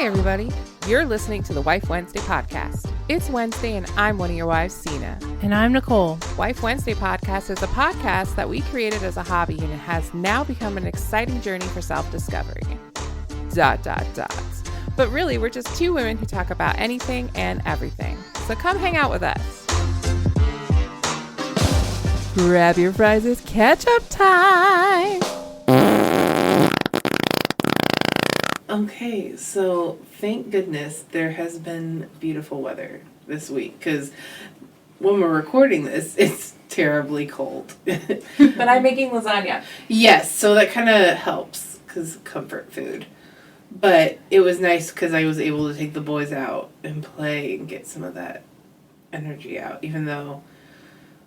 everybody. You're listening to the Wife Wednesday podcast. It's Wednesday and I'm one of your wives, Sina. And I'm Nicole. Wife Wednesday podcast is a podcast that we created as a hobby and it has now become an exciting journey for self-discovery. ... But really, we're just two women who talk about anything and everything. So come hang out with us. Grab your fries, it's ketchup time! Okay, so thank goodness there has been beautiful weather this week, because when we're recording this, it's terribly cold. But I'm making lasagna. Yes, so that kind of helps, because comfort food. But it was nice because I was able to take the boys out and play and get some of that energy out, even though...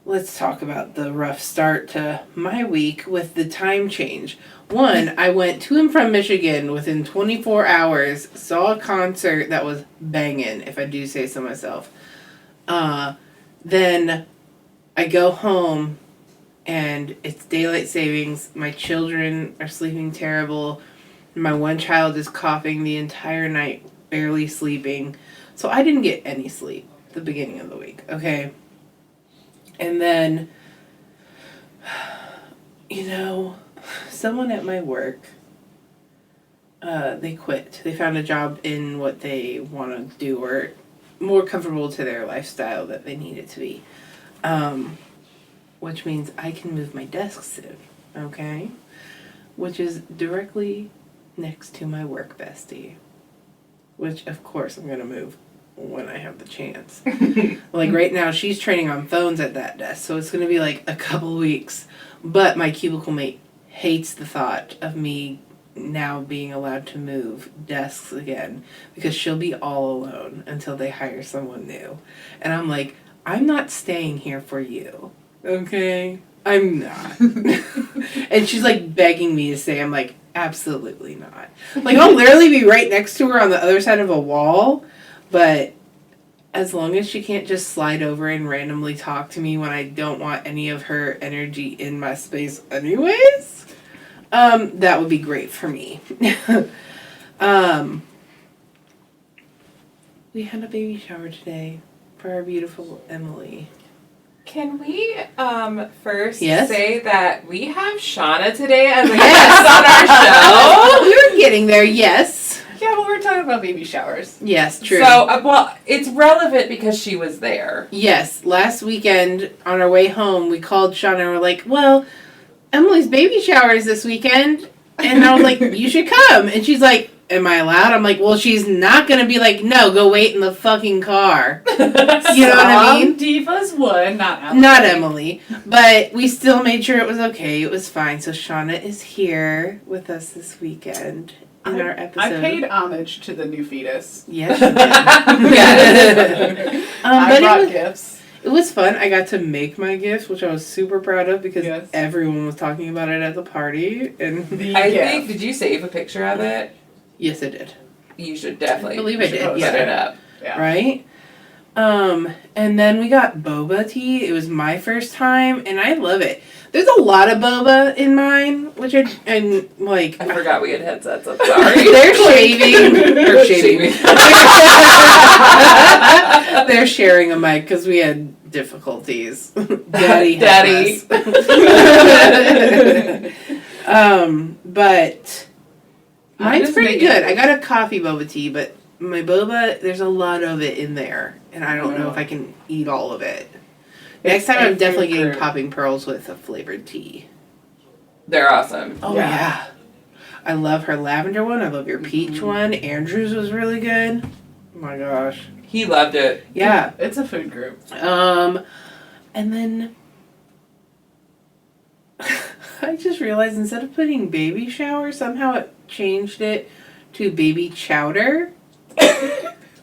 Let's talk about the rough start to my week with the time change. One, I went to and from Michigan within 24 hours, saw a concert that was banging, if I do say so myself. Then I go home and it's daylight savings. My children are sleeping terrible. My one child is coughing the entire night, barely sleeping. So I didn't get any sleep the beginning of the week, okay? And then, someone at my work, they quit. They found a job in what they want to do or more comfortable to their lifestyle that they need it to be. Which means I can move my desk soon, okay? Which is directly next to my work bestie. Which, of course, I'm going to move when I have the chance. Like right now she's training on phones at that desk, so it's going to be like a couple weeks. But my cubicle mate hates the thought of me now being allowed to move desks again because she'll be all alone until they hire someone new. And I'm like, I'm not staying here for you. Okay? I'm not. And she's like begging me to stay. I'm like, absolutely not. Like I'll literally be right next to her on the other side of a wall. But as long as she can't just slide over and randomly talk to me when I don't want any of her energy in my space anyways, that would be great for me. We had a baby shower today for our beautiful Emily. Can we first Yes? say that we have Shauna today as a guest on our show? We're getting there, yes. Yeah, well, we're talking about baby showers. Yes, true. So, it's relevant because she was there. Yes, last weekend on our way home, we called Shauna and we're like, well, Emily's baby shower is this weekend. And I was like, you should come. And she's like, am I allowed? I'm like, well, she's not going to be like, no, go wait in the fucking car. You know what I mean? Divas would, not Emily. Not Emily. But we still made sure it was okay. It was fine. So Shauna is here with us this weekend in our episode. I paid homage to the new fetus. Yes, you did. Yes. I brought gifts. It was fun. I got to make my gifts, which I was super proud of because Yes. everyone was talking about it at the party. And Did you save a picture of it? yes, I did. You should definitely. I believe I did, Put yeah. it up. Yeah. Right? And then we got boba tea. It was my first time, and I love it. There's a lot of boba in mine, which I forgot we had headsets. I'm sorry. They're shaving. They're sharing a mic because we had difficulties. Daddy. But mine's pretty good. I got a coffee boba tea, but my boba, there's a lot of it in there, and I don't know if I can eat all of it. Next time I'm definitely getting popping pearls with a flavored tea. They're awesome. Oh yeah. I love her lavender one. I love your peach one. Andrew's was really good. Oh my gosh. He loved it. Yeah. It's a food group. And then I just realized instead of putting baby shower, somehow it changed it to baby chowder.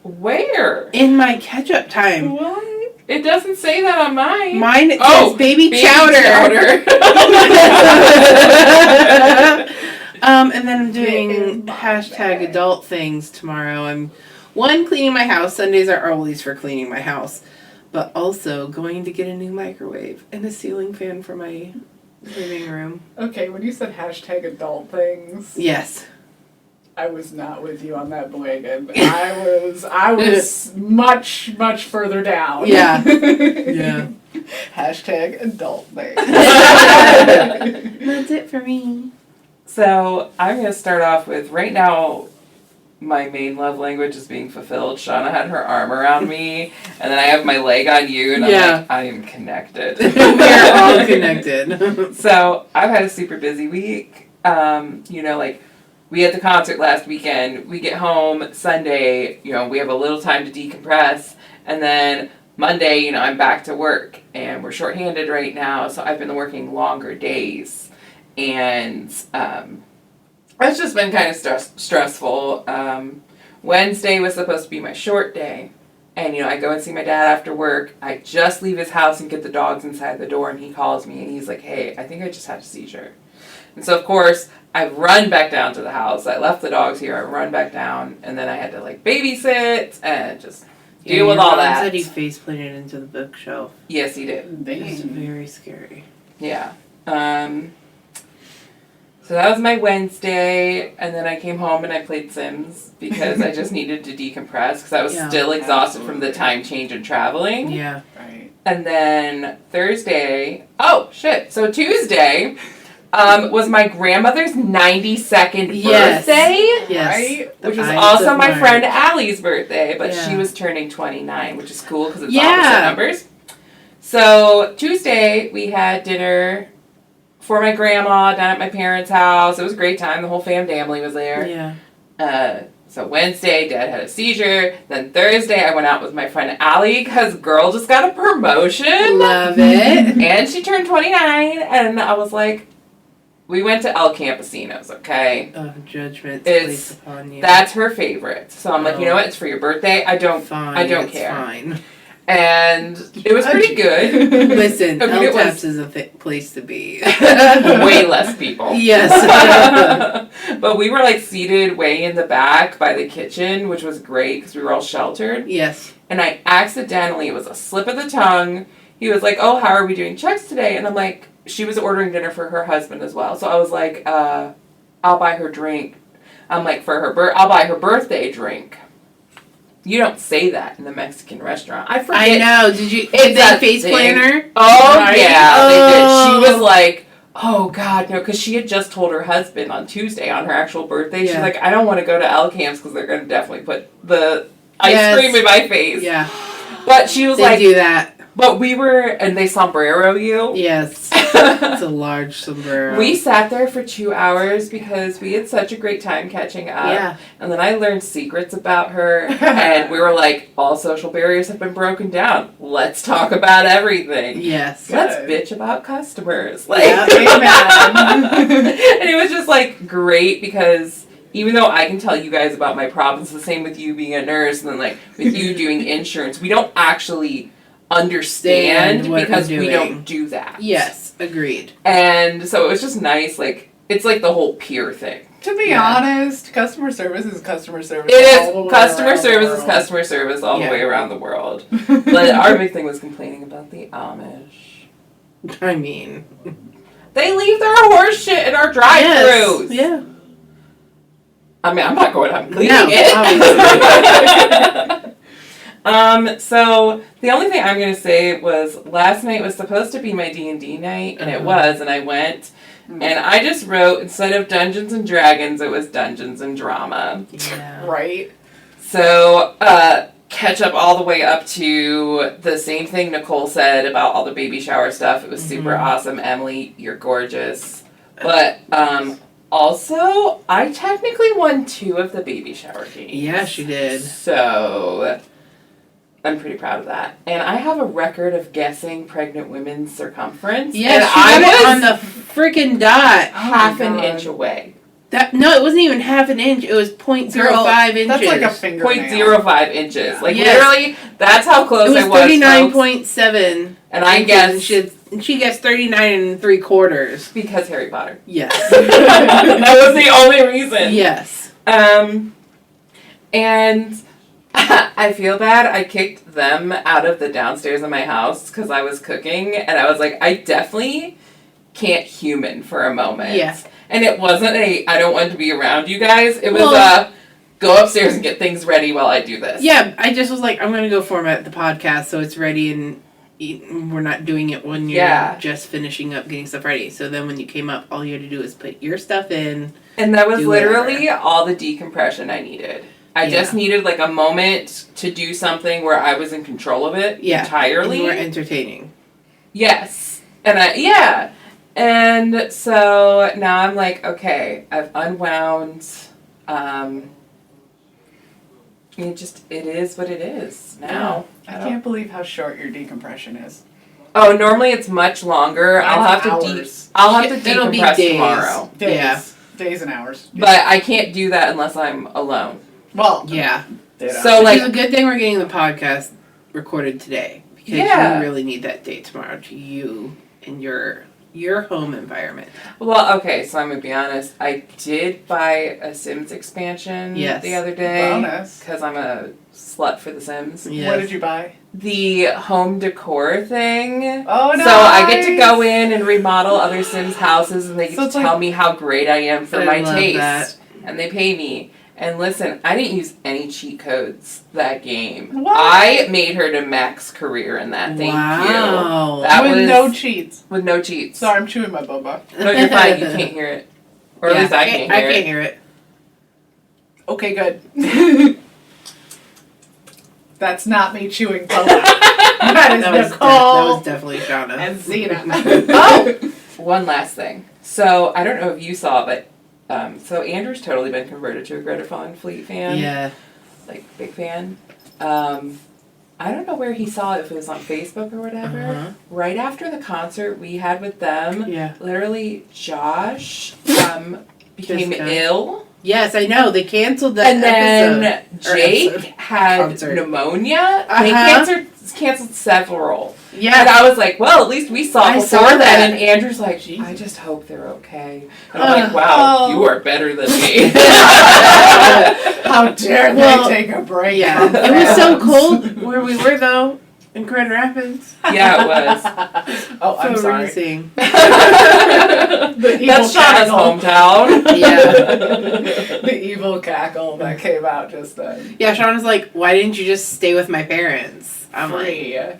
Where? In my catch-up time. What? It doesn't say that on mine. Mine says baby chowder. And then I'm doing hashtag adult things tomorrow. I'm cleaning my house. Sundays are always for cleaning my house. But also going to get a new microwave and a ceiling fan for my living room. Okay, when you said hashtag adult things. Yes. I was not with you on that wagon. I was much, much further down. Yeah. Yeah. Hashtag adult thing. That's it for me. So I'm going to start off with, right now, my main love language is being fulfilled. Shauna had her arm around me, and then I have my leg on you, and I'm like, I am connected. We're all connected. So I've had a super busy week. Like, we had the concert last weekend. We get home Sunday, we have a little time to decompress, and then Monday, I'm back to work, and we're shorthanded right now, so I've been working longer days. And it's just been kind of stressful. Wednesday was supposed to be my short day. And, I go and see my dad after work. I just leave his house and get the dogs inside the door, and he calls me, and he's like, hey, I think I just had a seizure. And so, of course, I run back down to the house. I left the dogs here. I run back down, and then I had to, babysit and just deal with all that. Said he face planted into the bookshelf. Yes, he did. It's very scary. Yeah. So that was my Wednesday, and then I came home and I played Sims because I just needed to decompress because I was still exhausted from the time change and traveling. Yeah. Right. And then Thursday, so Tuesday was my grandmother's 92nd birthday. Yes. Right? Which was also my friend Allie's birthday, but she was turning 29, which is cool because it's opposite numbers. So Tuesday we had dinner for my grandma down at my parents' house. It was a great time. The whole family was there. Yeah. So Wednesday, Dad had a seizure. Then Thursday, I went out with my friend Allie because girl just got a promotion. Love it. And she turned 29. And I was like, we went to El Campesinos, okay? Oh, judgment's placed upon you. That's her favorite. So I'm like, you know what? It's for your birthday. I don't care. Fine. And it was pretty good. Listen, El Taps is a place to be. Way less people. Yes. But we were seated way in the back by the kitchen, which was great because we were all sheltered. Yes. And I accidentally, it was a slip of the tongue. He was like, oh, how are we doing checks today? And I'm like, she was ordering dinner for her husband as well. So I was like, I'll buy her drink. I'm like, I'll buy her birthday drink. You don't say that in the Mexican restaurant. I forget. I know. Did they face plan her? Oh, right? yeah, they did. She was like, oh, God, no, because she had just told her husband on Tuesday on her actual birthday. She's like, I don't want to go to El Camps because they're going to definitely put the ice cream in my face. Yeah. But she was They do that. But we were, and they sombrero you. Yes. It's a large sombrero. We sat there for 2 hours because we had such a great time catching up. Yeah. And then I learned secrets about her. And we were like, all social barriers have been broken down. Let's talk about everything. Yes. Let's bitch about customers. Amen. And it was just great because even though I can tell you guys about my problems, the same with you being a nurse and then with you doing insurance, we don't actually understand because we don't do that. Yes, agreed. And so it was just nice, it's the whole peer thing. To be honest, customer service is customer service. It is customer service is customer service all the way around the world. But our big thing was complaining about the Amish. I mean, they leave their horse shit in our drive-thrus. Yes. Yeah. I mean, I'm not going out and cleaning it. Obviously. So the only thing I'm going to say was last night was supposed to be my D&D night, and it was, and I went, and I just wrote, instead of Dungeons and Dragons, it was Dungeons and Drama. Yeah. Right. So, catch up all the way up to the same thing Nicole said about all the baby shower stuff. It was super awesome. Emily, you're gorgeous. But, also, I technically won 2 of the baby shower games. Yeah, she did. So, I'm pretty proud of that. And I have a record of guessing pregnant women's circumference. Yeah, and she I got it was on the freaking dot. half an inch away. No, it wasn't even half an inch. It was 0.05 inches. That's like a fingernail. 0.05 inches. Literally, that's how close I was. It was 39.7. And I guessed. She guessed 39 3/4. Because Harry Potter. Yes. That was the only reason. Yes. And I feel bad. I kicked them out of the downstairs of my house because I was cooking. And I was like, I definitely can't human for a moment. Yeah. And it wasn't I don't want to be around you guys. It was Well- go upstairs and get things ready while I do this. Yeah, I just was like, I'm gonna go format the podcast so it's ready and we're not doing it when you're Yeah. just finishing up getting stuff ready. So then when you came up, all you had to do is put your stuff in. And that was Do literally all the decompression I needed. I just needed like a moment to do something where I was in control of it entirely. You were entertaining. Yes. And so now I'm like, okay, I've unwound. It is what it is now. I can't believe how short your decompression is. Oh, normally it's much longer. I'll have to It'll be decompress days. tomorrow. Days. Yeah. Days and hours. But I can't do that unless I'm alone. Well, Yeah. ditto. So, Which like, is a good thing we're getting the podcast recorded today. Because Yeah. you really need that date tomorrow to you and your home environment. well, okay, so I'm gonna be honest. I did buy a Sims expansion the other day. bonus. Because I'm a slut for the Sims. Yes. What did you buy? The home decor thing. Oh, nice. So I get to go in and remodel other Sims houses, and they get So to it's tell like- me how great I am for I my love taste, that. and they pay me. And listen, I didn't use any cheat codes that game. What? I made her to max career in that. Thank Wow. you. That With was no cheats. with no cheats. Sorry, I'm chewing my boba. No, you're fine. You can't hear it, or at Yeah, least I can't hear I it. can't hear it. Okay, good. That's not me chewing boba. That is That was Nicole definitely Shauna. and Zena. Oh, one last thing. So I don't know if you saw, but so Andrew's totally been converted to a Greta Van Fleet fan. Yeah. Like big fan. I don't know where he saw it, if it was on Facebook or whatever. Uh-huh. Right after the concert we had with them, Yeah. literally Josh became Just, ill. Yes, I know. They canceled that And then episode. Or Jake episode. had Concert. pneumonia. They Uh-huh. canceled several. And Yeah. I was like, well, at least we saw I before saw that. that. And Andrew's like, Jesus. I just hope they're okay. And I'm like, Oh. wow, you are better than me. How dare Well, they take a break? Yeah. from It was so fans. cold where we were, though, in Grand Rapids. Yeah, it was. Oh, I'm sorry. freezing. The evil That's Shauna's cackle. hometown. Yeah. The evil cackle that came out just then. Yeah, Sean was like, why didn't you just stay with my parents? I'm Free. like,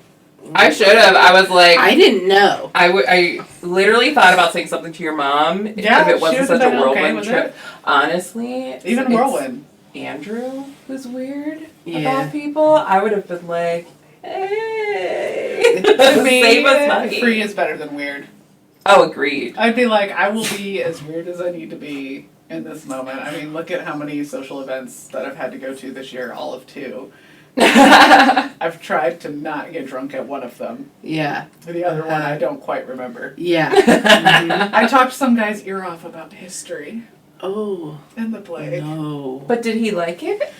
I should have. I was like, I didn't know. I literally thought about saying something to your mom Yeah, if it she wasn't would've such a been okay whirlwind with trip. it. Honestly, Even it's whirlwind. Andrew who's weird Yeah. about people. I would have been like, hey, To me, save us money. free is better than weird. Oh, agreed. I'd be like, I will be as weird as I need to be in this moment. I mean, look at how many social events that I've had to go to this year, all of 2. I've tried to not get drunk at one of them. Yeah. The other one I don't quite remember. Yeah. Mhm. I talked some guy's ear off about history Oh, and the plague. no. But did he like it?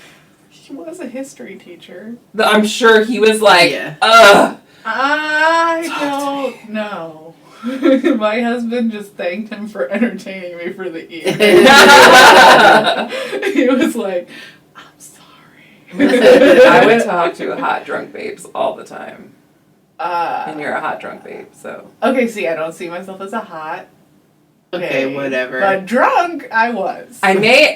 He was a history teacher. I'm sure he was like, Yeah. ugh. I Talk don't know. My husband just thanked him for entertaining me for the evening. He was like, I'm sorry. I would talk to hot drunk babes all the time. And you're a hot drunk babe, so. Okay, see, I don't see myself as a hot. Okay, babe, whatever. But drunk, I was.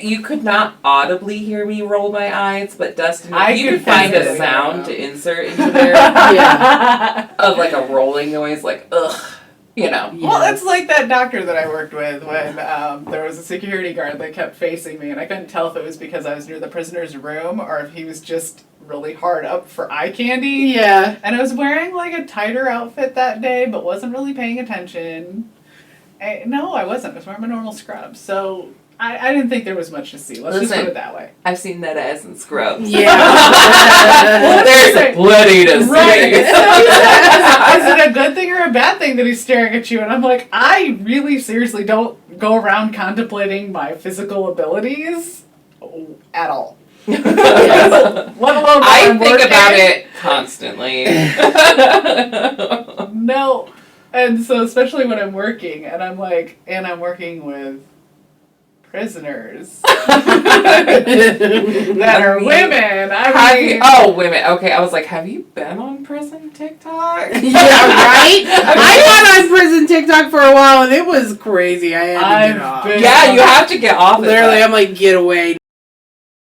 You could not audibly hear me roll my eyes, but Dustin, I if you could could find a definitely sound hear to insert into there Yeah. of like a rolling noise, like, ugh, you know. Well, it's like that doctor that I worked with when there was a security guard that kept facing me, and I couldn't tell if it was because I was near the prisoner's room or if he was just really hard up for eye candy. Yeah. And I was wearing like a tighter outfit that day, but wasn't really paying attention. No, I wasn't. I was wearing my normal scrubs. So I didn't think there was much to see. Let's just Listen. put it that way. I've seen that ass in scrubs. Yeah. There's plenty to see. Right. Is it a good thing or a bad thing that he's staring at you? And I'm like, I really seriously don't go around contemplating my physical abilities at all. Let alone when I I'm think working. about it constantly. No. And so especially when I'm working and I'm like, and I'm working with prisoners that are women. Have you, oh, women. Okay, I was like, have you been on prison TikTok? Yeah, right? I got on prison TikTok for a while and it was crazy. I had to get off. been- Yeah, you have to get off. Literally, I'm like, get away.